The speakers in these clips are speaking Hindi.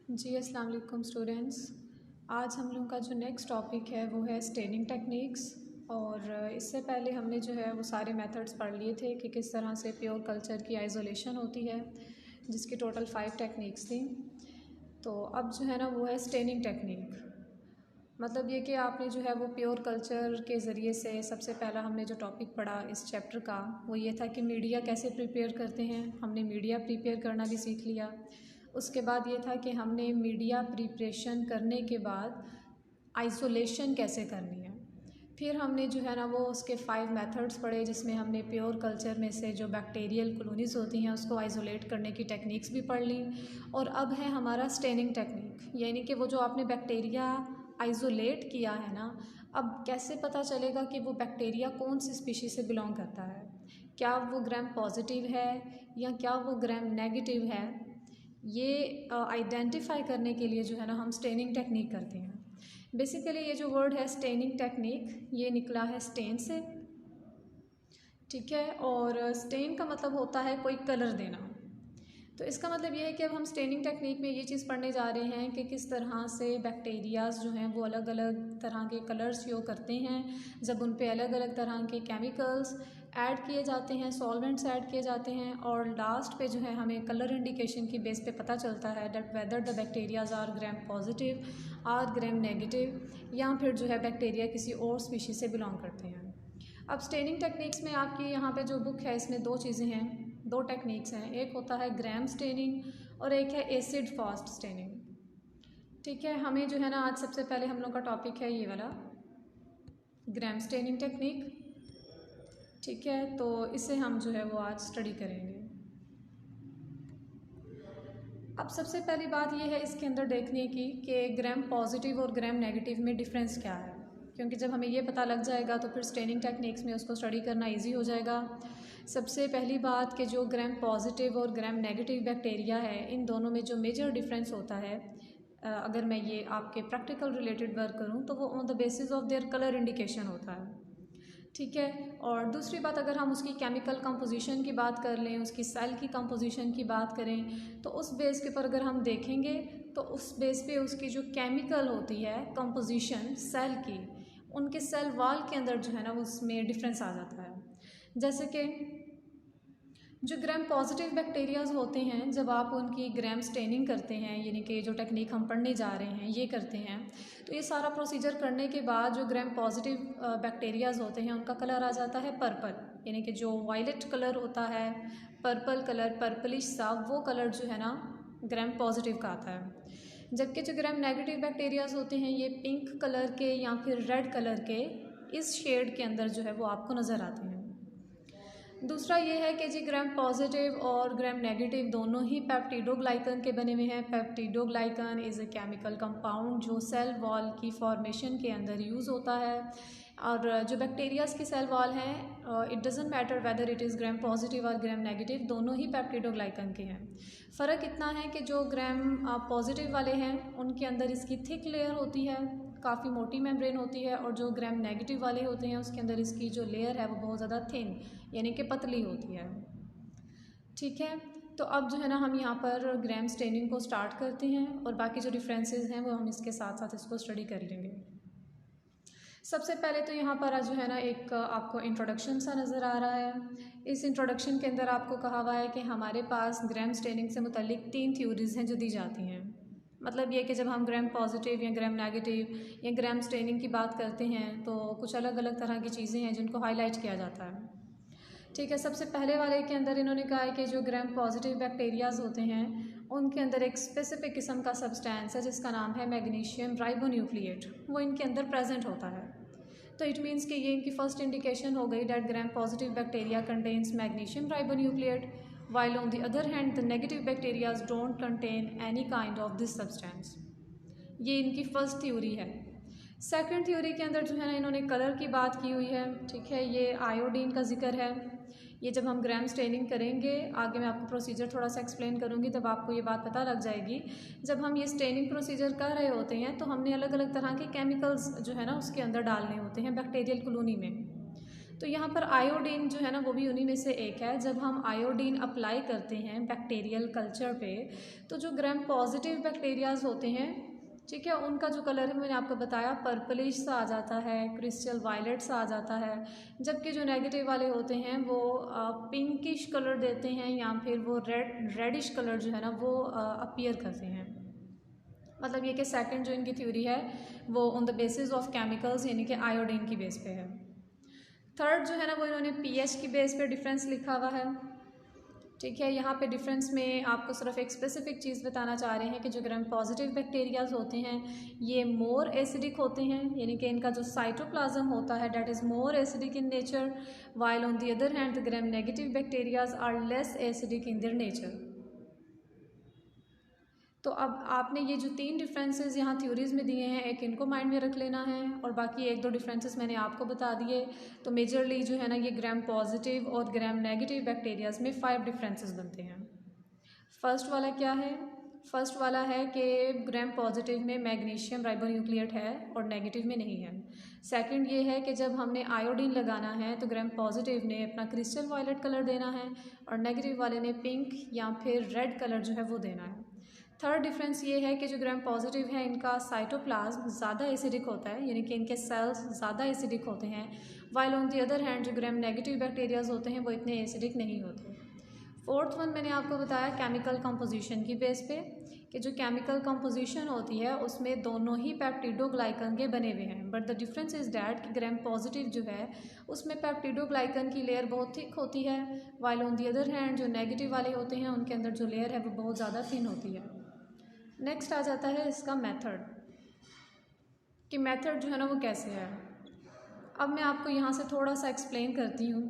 जी अस्सलाम वालेकुम स्टूडेंट्स। आज हम लोगों का जो नेक्स्ट टॉपिक है वो है स्टेनिंग टेक्निक्स। और इससे पहले हमने जो है वो सारे मेथड्स पढ़ लिए थे कि किस तरह से प्योर कल्चर की आइसोलेशन होती है, जिसकी टोटल 5 टेक्निक्स थी। तो अब जो है ना वो है स्टेनिंग टेक्निक। मतलब ये कि आपने जो है वो प्योर कल्चर के ज़रिए से सबसे पहला हमने जो टॉपिक पढ़ा इस चैप्टर का वो ये था कि मीडिया कैसे प्रिपेयर करते हैं। हमने मीडिया प्रिपेयर करना भी सीख लिया। उसके बाद ये था कि हमने मीडिया प्रिपरेशन करने के बाद आइसोलेशन कैसे करनी है। फिर हमने जो है ना वो उसके 5 मेथड्स पढ़े, जिसमें हमने प्योर कल्चर में से जो बैक्टीरियल कॉलोनीज़ होती हैं उसको आइसोलेट करने की टेक्निक्स भी पढ़ ली। और अब है हमारा स्टेनिंग टेक्निक, यानी कि वो जो आपने बैक्टीरिया आइसोलेट किया है ना, अब कैसे पता चलेगा कि वो बैक्टीरिया कौन सी स्पीशीज़ से बिलोंग करता है, क्या वो ग्राम पॉजिटिव है या क्या वो ग्राम नेगेटिव है। ये आइडेंटिफाई करने के लिए जो है ना हम स्टेनिंग टेक्निक करते हैं। बेसिकली ये जो वर्ड है स्टेनिंग टेक्निक ये निकला है स्टेन से, ठीक है। और स्टेन का मतलब होता है कोई कलर देना। तो इसका मतलब ये है कि अब हम स्टेनिंग टेक्निक में ये चीज़ पढ़ने जा रहे हैं कि किस तरह से बैक्टीरियाज जो हैं वो अलग अलग तरह के कलर्स शो करते हैं जब उन पे अलग अलग तरह के केमिकल्स ऐड किए जाते हैं, सॉल्वेंट्स ऐड किए जाते हैं, और लास्ट पे जो है हमें कलर इंडिकेशन की बेस पे पता चलता है that whether the bacterias are gram positive or gram negative, या फिर जो है बैक्टीरिया किसी और स्पीशीज़ से बिलोंग करते हैं। अब स्टेनिंग टेक्निक्स में आपकी यहाँ पे जो बुक है इसमें 2 चीज़ें हैं, 2 टेक्निक्स हैं। एक होता है ग्राम स्टेनिंग और एक है एसिड फास्ट स्टेनिंग, ठीक है। हमें जो है ना आज सबसे पहले हम लोग का टॉपिक है ये वाला ग्राम स्टेनिंग टेक्निक, ठीक है। तो इसे हम जो है वो आज स्टडी करेंगे। अब सबसे पहली बात ये है इसके अंदर देखने की कि ग्राम पॉजिटिव और ग्राम नेगेटिव में डिफरेंस क्या है, क्योंकि जब हमें ये पता लग जाएगा तो फिर स्टेनिंग टेक्निक्स में उसको स्टडी करना इजी हो जाएगा। सबसे पहली बात कि जो ग्राम पॉजिटिव और ग्राम नेगेटिव बैक्टीरिया है इन दोनों में जो मेजर डिफरेंस होता है, अगर मैं ये आपके प्रैक्टिकल रिलेटेड वर्क करूँ तो वो on the basis of their colour indication होता है, ठीक है। और दूसरी बात अगर हम उसकी केमिकल कंपोजिशन की बात कर लें, उसकी सेल की कंपोजिशन की बात करें, तो उस बेस के ऊपर अगर हम देखेंगे तो उस बेस पे उसकी जो केमिकल होती है कंपोजिशन सेल की, उनके सेल वॉल के अंदर जो है ना उसमें डिफरेंस आ जाता है। जैसे कि जो ग्राम पॉजिटिव बैक्टीरियाज होते हैं जब आप उनकी ग्राम स्टेनिंग करते हैं, यानी कि जो टेक्निक हम पढ़ने जा रहे हैं ये करते हैं, तो ये सारा प्रोसीजर करने के बाद जो ग्राम पॉजिटिव बैक्टीरियाज होते हैं उनका कलर आ जाता है पर्पल, यानी कि जो वायलेट कलर होता है, पर्पल कलर, पर्पलिश सा, वो कलर जो है ना ग्राम पॉजिटिव का आता है। जबकि जो ग्राम नेगेटिव बैक्टीरियाज होते हैं ये पिंक कलर के या फिर रेड कलर के इस शेड के अंदर जो है वो आपको नज़र आते हैं। दूसरा ये है कि जी ग्राम पॉजिटिव और ग्राम नेगेटिव दोनों ही पेप्टिडोग्लाइकन के बने हुए हैं। Peptidoglycan is a chemical compound जो सेल वॉल की फॉर्मेशन के अंदर यूज़ होता है। और जो बैक्टीरियाज की सेल वॉल हैं, it doesn't matter whether it is gram positive और ग्राम नेगेटिव, दोनों ही पेप्टिडोग्लाइकन के हैं। फ़र्क इतना है कि जो ग्राम पॉजिटिव वाले हैं उनके अंदर इसकी थिक लेयर होती है, काफ़ी मोटी मेम्ब्रेन होती है, और जो ग्राम नेगेटिव वाले होते हैं उसके अंदर इसकी जो लेयर है वो बहुत ज़्यादा थिन यानी कि पतली होती है, ठीक है। तो अब जो है ना हम यहाँ पर ग्राम स्टेनिंग को स्टार्ट करते हैं और बाकी जो डिफरेंसेस हैं वो हम इसके साथ साथ इसको स्टडी कर लेंगे। सबसे पहले तो यहाँ पर जो है ना एक आपको इंट्रोडक्शन सा नज़र आ रहा है। इस इंट्रोडक्शन के अंदर आपको कहा हुआ है कि हमारे पास ग्राम स्टेनिंग से मुतल्लिक 3 थ्योरीज़ हैं जो दी जाती हैं। मतलब ये कि जब हम ग्राम पॉजिटिव या ग्राम नेगेटिव या ग्राम स्टेनिंग की बात करते हैं तो कुछ अलग अलग तरह की चीज़ें हैं जिनको हाईलाइट किया जाता है, ठीक है। सबसे पहले वाले के अंदर इन्होंने कहा है कि जो ग्राम पॉजिटिव बैक्टीरियाज होते हैं उनके अंदर एक स्पेसिफिक किस्म का सब्सटेंस है जिसका नाम है मैग्नीशियम राइबोन्यूक्लिएट, वो इनके अंदर प्रेजेंट होता है। तो इट मीन्स कि ये इनकी फर्स्ट इंडिकेशन हो गई that gram positive bacteria contains magnesium ribonucleate, while on the other hand the negative bacteria don't contain any kind of this substance। ये इनकी फर्स्ट थ्योरी है। सेकंड थ्योरी के अंदर जो है ना इन्होंने कलर की बात की हुई है, ठीक है। ये आयोडीन का जिक्र है। ये जब हम ग्राम स्टेनिंग करेंगे आगे मैं आपको प्रोसीजर थोड़ा सा एक्सप्लेन करूँगी तब आपको ये बात पता लग जाएगी। जब हम ये स्टेनिंग प्रोसीजर कर रहे होते हैं तो हमने अलग अलग तरह के केमिकल्स जो है ना उसके अंदर डालने होते हैं बैक्टीरियल कॉलोनी में। तो यहाँ पर आयोडीन जो है ना वो भी उन्हीं में से एक है। जब हम आयोडीन अप्लाई करते हैं बैक्टीरियल कल्चर पे, तो जो ग्राम पॉजिटिव बैक्टीरियाज होते हैं, ठीक है, उनका जो कलर है मैंने आपको बताया पर्पलिश सा आ जाता है, क्रिस्टल वायलेट सा आ जाता है। जबकि जो नेगेटिव वाले होते हैं वो पिंकिश कलर देते हैं या फिर वो रेडिश कलर जो है ना वो अपीयर करते हैं। मतलब ये कि सेकंड जो इनकी थ्योरी है वो on the basis of chemicals यानी कि आयोडीन की बेस पे है। थर्ड जो है ना वो इन्होंने पीएच की बेस पे डिफरेंस लिखा हुआ है, ठीक है। यहाँ पे डिफरेंस में आपको सिर्फ एक स्पेसिफिक चीज़ बताना चाह रहे हैं कि जो ग्राम पॉजिटिव बैक्टीरियाज होते हैं ये मोर एसिडिक होते हैं, यानी कि इनका जो साइटोप्लाज्म होता है that is more acidic in nature, while on the other hand the gram negative bacterias are less acidic in their nature. तो अब आपने ये जो 3 डिफरेंसेस यहाँ थ्योरीज़ में दिए हैं, एक इनको माइंड में रख लेना है और बाकी 1-2 डिफरेंसेस मैंने आपको बता दिए। तो मेजरली जो है ना ये ग्राम पॉजिटिव और ग्राम नेगेटिव बैक्टीरियाज में 5 डिफरेंसेस बनते हैं। फर्स्ट वाला क्या है? फर्स्ट वाला है कि ग्राम पॉजिटिव में मैग्नीशियम राइबोन्यूक्लिएट है और नेगेटिव में नहीं है। सेकंड ये है कि जब हमने आयोडीन लगाना है तो ग्राम पॉजिटिव ने अपना क्रिस्टल वायलेट कलर देना है और नेगेटिव वाले ने पिंक या फिर रेड कलर जो है वो देना है। थर्ड डिफरेंस ये है कि जो ग्राम पॉजिटिव है इनका साइटोप्लाज्म ज़्यादा एसिडिक होता है, यानी कि इनके सेल्स ज़्यादा एसिडिक होते हैं, while on the other hand जो ग्राम नेगेटिव बैक्टीरियाज होते हैं वो इतने एसिडिक नहीं होते। फोर्थ वन मैंने आपको बताया केमिकल कंपोजिशन की बेस पे कि जो केमिकल कंपोजिशन होती है उसमें दोनों ही पेप्टिडोग्लाइकन के बने हुए हैं, but the difference is that कि ग्राम पॉजिटिव जो है उसमें पेप्टिडोग्लाइकन की लेयर बहुत थिक होती है, while on the other hand जो नेगेटिव वाले होते हैं उनके अंदर जो लेयर है वो बहुत ज़्यादा थिन होती है। नेक्स्ट आ जाता है इसका मेथड कि मेथड जो है ना वो कैसे है। अब मैं आपको यहाँ से थोड़ा सा एक्सप्लेन करती हूँ।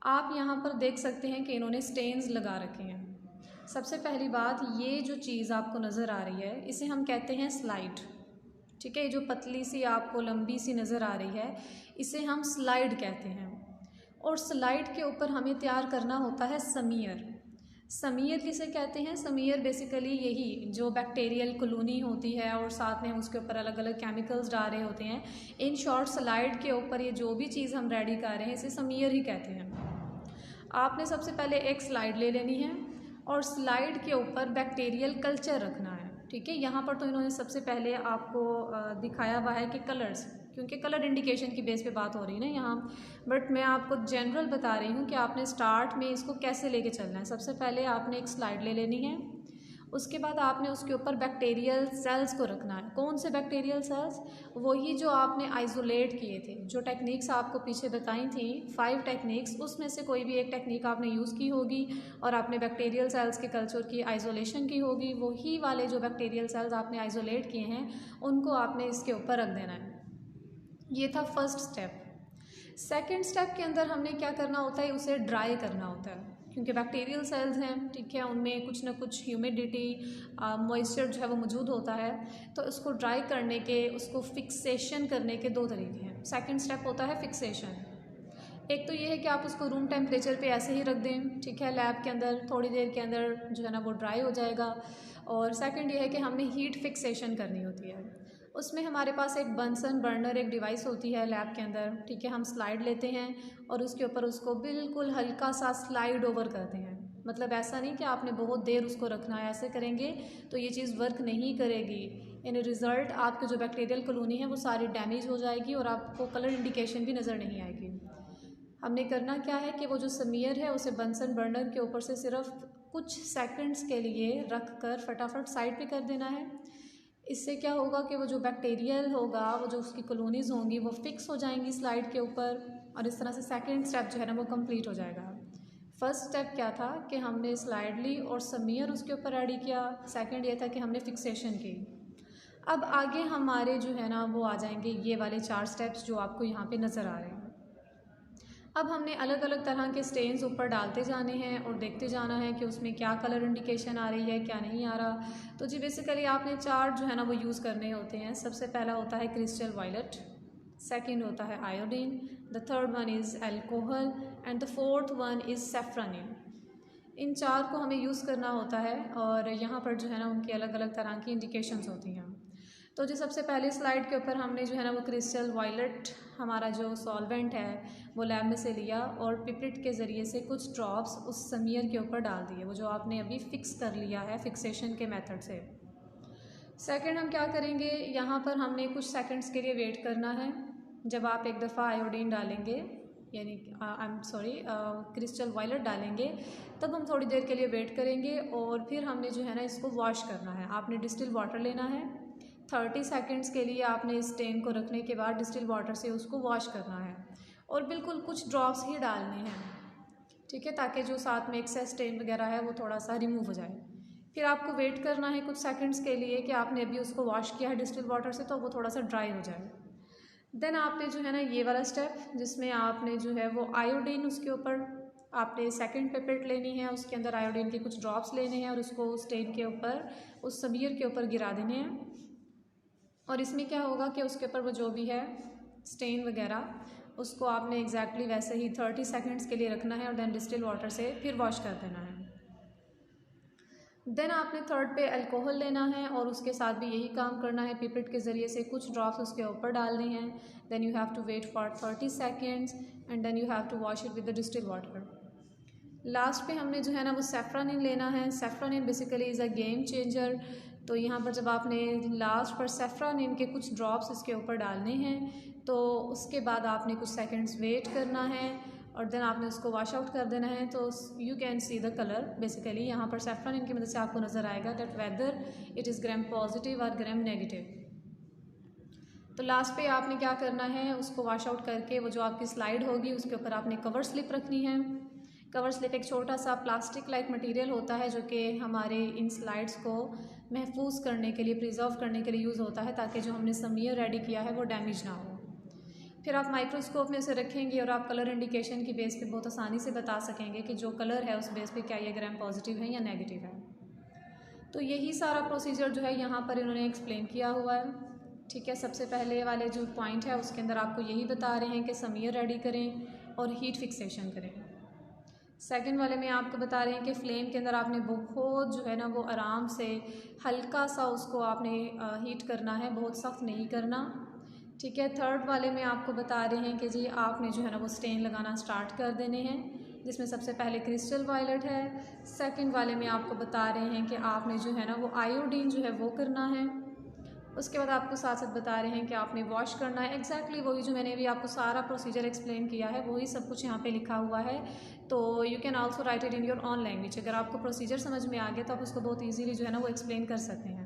आप यहाँ पर देख सकते हैं कि इन्होंने स्टेन्स लगा रखे हैं। सबसे पहली बात, ये जो चीज़ आपको नज़र आ रही है इसे हम कहते हैं स्लाइड, ठीक है। ये जो पतली सी आपको लंबी सी नज़र आ रही है इसे हम स्लाइड कहते हैं और स्लाइड के ऊपर हमें तैयार करना होता है समीयर। समीयर किसे कहते हैं? समीयर बेसिकली यही जो बैक्टीरियल कॉलोनी होती है और साथ में उसके ऊपर अलग अलग केमिकल्स डाल रहे होते हैं। इन शॉर्ट स्लाइड के ऊपर ये जो भी चीज़ हम रेडी कर रहे हैं इसे समीयर ही कहते हैं। आपने सबसे पहले एक स्लाइड ले लेनी है और स्लाइड के ऊपर बैक्टीरियल कल्चर रखना है, ठीक है। यहाँ पर तो इन्होंने सबसे पहले आपको दिखाया हुआ है कि कलर्स, क्योंकि कलर इंडिकेशन की बेस पे बात हो रही है ना यहाँ, बट मैं आपको जनरल बता रही हूँ कि आपने स्टार्ट में इसको कैसे लेके चलना है। सबसे पहले आपने एक स्लाइड ले लेनी है, उसके बाद आपने उसके ऊपर बैक्टीरियल सेल्स को रखना है। कौन से बैक्टीरियल सेल्स? वही जो आपने आइसोलेट किए थे, जो टेक्निक्स आपको पीछे बताई थी 5 टेक्निक्स, उसमें से कोई भी एक टेक्निक आपने यूज़ की होगी और आपने बैक्टीरियल सेल्स के कल्चर की आइसोलेशन की होगी। वही वाले जो बैक्टीरियल सेल्स आपने आइसोलेट किए हैं उनको आपने इसके ऊपर रख देना है। ये था फर्स्ट स्टेप। सेकेंड स्टेप के अंदर हमने क्या करना होता है, उसे ड्राई करना होता है, क्योंकि बैक्टीरियल सेल्स हैं, ठीक है, उनमें कुछ ना कुछ ह्यूमिडिटी मॉइस्चर जो है वो मौजूद होता है। तो उसको ड्राई करने के, उसको फिक्सेशन करने के 2 तरीके हैं। सेकंड स्टेप होता है फिक्सेशन। एक तो ये है कि आप उसको रूम टेम्परेचर पे ऐसे ही रख दें, ठीक है, लैब के अंदर थोड़ी देर के अंदर जो है ना वो ड्राई हो जाएगा। और सेकंड ये है कि हमने हीट फिक्सेशन करनी होती है। उसमें हमारे पास एक बंसन बर्नर एक डिवाइस होती है लैब के अंदर, ठीक है। हम स्लाइड लेते हैं और उसके ऊपर उसको बिल्कुल हल्का सा स्लाइड ओवर करते हैं। मतलब ऐसा नहीं कि आपने बहुत देर उसको रखना है, ऐसे करेंगे तो ये चीज़ वर्क नहीं करेगी। इन रिज़ल्ट आपकी जो बैक्टीरियल कॉलोनी है वो सारी डैमेज हो जाएगी और आपको कलर इंडिकेशन भी नज़र नहीं आएगी। हमने करना क्या है कि वो जो समीयर है उसे बंसन बर्नर के ऊपर से सिर्फ कुछ सेकंड्स के लिए रख कर फटाफट साइड पे कर देना है। इससे क्या होगा कि वो जो बैक्टीरियल होगा, वो जो उसकी कॉलोनीज़ होंगी वो फिक्स हो जाएंगी स्लाइड के ऊपर और इस तरह से सेकंड स्टेप जो है ना वो कंप्लीट हो जाएगा। फर्स्ट स्टेप क्या था कि हमने स्लाइड ली और समीयर उसके ऊपर रेडी किया। सेकंड ये था कि हमने फिक्सेशन की। अब आगे हमारे जो है ना वो आ जाएंगे ये वाले 4 स्टेप्स जो आपको यहाँ पे नज़र आ रहे हैं। अब हमने अलग अलग तरह के स्टेन्स ऊपर डालते जाने हैं और देखते जाना है कि उसमें क्या कलर इंडिकेशन आ रही है, क्या नहीं आ रहा। तो जी बेसिकली आपने 4 जो है ना वो यूज़ करने होते हैं। सबसे पहला होता है क्रिस्टल वायलेट, सेकंड होता है iodine, the third one is alcohol and the fourth one is safranin. इन 4 को हमें यूज़ करना होता है और यहाँ पर जो है ना उनकी अलग अलग तरह की इंडिकेशंस होती हैं। तो जो सबसे पहली स्लाइड के ऊपर हमने जो है ना वो क्रिस्टल वायलेट हमारा जो सॉल्वेंट है वो लैब में से लिया और पिपेट के ज़रिए से कुछ ड्रॉप्स उस समीयर के ऊपर डाल दिए, वो जो आपने अभी फिक्स कर लिया है फिक्सेशन के मेथड से। सेकंड हम क्या करेंगे, यहाँ पर हमने कुछ सेकंड्स के लिए वेट करना है। जब आप एक दफ़ा आयोडीन डालेंगे, यानी क्रिस्टल वायलेट डालेंगे, तब हम थोड़ी देर के लिए वेट करेंगे और फिर हमने जो है ना इसको वॉश करना है। आपने डिस्टिल वाटर लेना है, 30 सेकंड्स के लिए आपने इस स्टेन को रखने के बाद डिस्टिल वाटर से उसको वॉश करना है और बिल्कुल कुछ ड्रॉप्स ही डालने हैं, ठीक है, ताकि जो साथ में एक्सेस स्टेन वगैरह है वो थोड़ा सा रिमूव हो जाए। फिर आपको वेट करना है कुछ सेकंड्स के लिए कि आपने अभी उसको वॉश किया है डिस्टिल वाटर से, तो वो थोड़ा सा ड्राई हो जाए। देन आपने जो है ना ये वाला स्टेप जिसमें आपने जो है वो आयोडीन उसके ऊपर आपने सेकंड पिपेट लेनी है, उसके अंदर आयोडीन के कुछ ड्रॉप्स लेने हैं और उसको स्टेन के ऊपर उस समीर के ऊपर गिरा देने हैं। और इसमें क्या होगा कि उसके ऊपर वो जो भी है स्टेन वगैरह उसको आपने एग्जैक्टली वैसे ही 30 सेकंड्स के लिए रखना है और देन डिस्टिल वाटर से फिर वॉश कर देना है। देन आपने थर्ड पे अल्कोहल लेना है और उसके साथ भी यही काम करना है, पिपेट के ज़रिए से कुछ ड्रॉप्स उसके ऊपर डालने हैं। Then you have to wait for 30 seconds and then you have to wash it with the distil water. Last पे हमने जो है ना वो सेफ्रोनिन लेना है। Safranin basically is a game changer. तो यहाँ पर जब आपने लास्ट पर सेफ्रोनिन के कुछ ड्रॉप्स इसके ऊपर डालने हैं तो उसके बाद आपने कुछ सेकंड्स वेट करना है और देन आपने उसको वॉश आउट कर देना है। तो you can see the colour, basically यहाँ पर सेफ्रोनिन की मदद से आपको नज़र आएगा that whether it is gram positive और ग्राम नेगेटिव। तो लास्ट पे आपने क्या करना है, उसको वॉश आउट करके वो जो आपकी स्लाइड होगी उसके ऊपर आपने कवर स्लिप रखनी है। कवर स्लिप एक छोटा सा प्लास्टिक लाइक मटेरियल होता है जो कि हमारे इन स्लाइड्स को महफूज करने के लिए, प्रिजर्व करने के लिए यूज़ होता है ताकि जो हमने समीयर रेडी किया है वो डैमेज ना हो। फिर आप माइक्रोस्कोप में उसे रखेंगे और आप कलर इंडिकेशन की बेस पे बहुत आसानी से बता सकेंगे कि जो कलर है उस बेस पे क्या ये ग्राम पॉजिटिव है या नेगेटिव है। तो यही सारा प्रोसीजर जो है यहाँ पर इन्होंने एक्सप्लेन किया हुआ है, ठीक है। सबसे पहले वाले जो पॉइंट है उसके अंदर आपको यही बता रहे हैं कि समीयर रेडी करें और हीट फिक्सेशन करें। सेकंड वाले में आपको बता रहे हैं कि फ्लेम के अंदर आपने बहुत जो है ना वो आराम से हल्का सा उसको आपने हीट करना है, बहुत सख्त नहीं करना, ठीक है। थर्ड वाले में आपको बता रहे हैं कि जी आपने जो है ना वो स्टेन लगाना स्टार्ट कर देने हैं, जिसमें सबसे पहले क्रिस्टल वायलेट है। सेकंड वाले में आपको बता रहे हैं कि आपने जो है ना वो आयोडीन जो है वो करना है। उसके बाद आपको साथ साथ बता रहे हैं कि आपने वॉश करना है। एग्जैक्टली वही जो मैंने अभी आपको सारा प्रोसीजर एक्सप्लेन किया है वही सब कुछ यहाँ पे लिखा हुआ है। तो you can also right it in your on language. अगर आपको प्रोसीजर समझ में आ गया तो आप उसको बहुत ईजीली जो है ना वो एक्सप्लेन कर सकते हैं।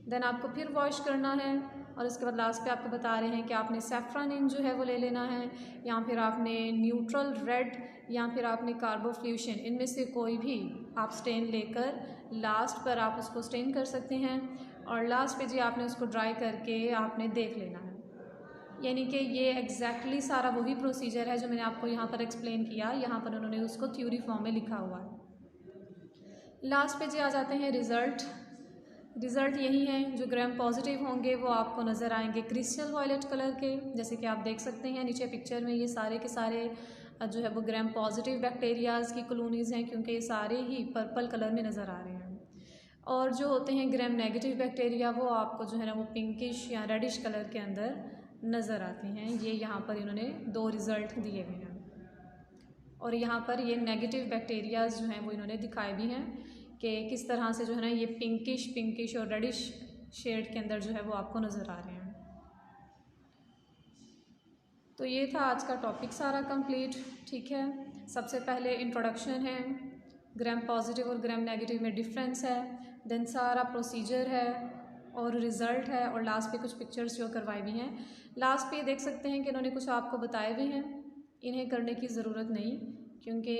देन आपको फिर वॉश करना है और उसके बाद लास्ट पे आपको बता रहे हैं कि आपने सेफ्रोनिन जो है वो ले लेना है, या फिर आपने न्यूट्रल रेड या फिर आपने कार्बोफ्यूशन, इनमें से कोई भी आप स्टेन लेकर लास्ट पर आप उसको स्टेन कर सकते हैं और लास्ट पे जी आपने उसको ड्राई करके आपने देख लेना है। यानी कि ये एग्जैक्टली सारा वही प्रोसीजर है जो मैंने आपको यहाँ पर एक्सप्लेन किया, यहाँ पर उन्होंने उसको थ्योरी फॉर्म में लिखा हुआ है। लास्ट पे जी आ जाते हैं रिज़ल्ट। रिज़ल्ट यही हैं, जो ग्राम पॉजिटिव होंगे वो आपको नज़र आएंगे क्रिस्टल वायलेट कलर के, जैसे कि आप देख सकते हैं नीचे पिक्चर में ये सारे के सारे जो है वो ग्राम पॉजिटिव बैक्टीरियाज़ की कॉलोनीज़ हैं, क्योंकि ये सारे ही पर्पल कलर में नज़र आ रहे हैं। और जो होते हैं ग्राम नेगेटिव बैक्टीरिया वो आपको जो है ना वो पिंकिश या रेडिश कलर के अंदर नज़र आते हैं। ये यहाँ पर इन्होंने 2 रिज़ल्ट दिए हुए हैं और यहाँ पर ये नेगेटिव बैक्टीरियाज जो हैं वो इन्होंने दिखाए भी हैं कि किस तरह से जो है ना ये पिंकिश और रेडिश शेड के अंदर जो है वो आपको नज़र आ रहे हैं। तो ये था आज का टॉपिक सारा कंप्लीट, ठीक है। सबसे पहले इंट्रोडक्शन है, ग्राम पॉजिटिव और ग्राम नेगेटिव में डिफरेंस है, देन सारा प्रोसीजर है और रिज़ल्ट है, और लास्ट पे कुछ पिक्चर्स जो करवाए भी हैं। लास्ट पे देख सकते हैं कि इन्होंने कुछ आपको बताए भी हैं, इन्हें करने की ज़रूरत नहीं, क्योंकि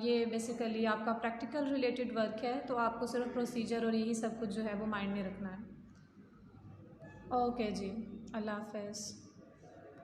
ये बेसिकली आपका प्रैक्टिकल रिलेटेड वर्क है, तो आपको सिर्फ प्रोसीजर और यही सब कुछ जो है वो माइंड में रखना है। ओके जी, अल्लाह हाफ़िज़।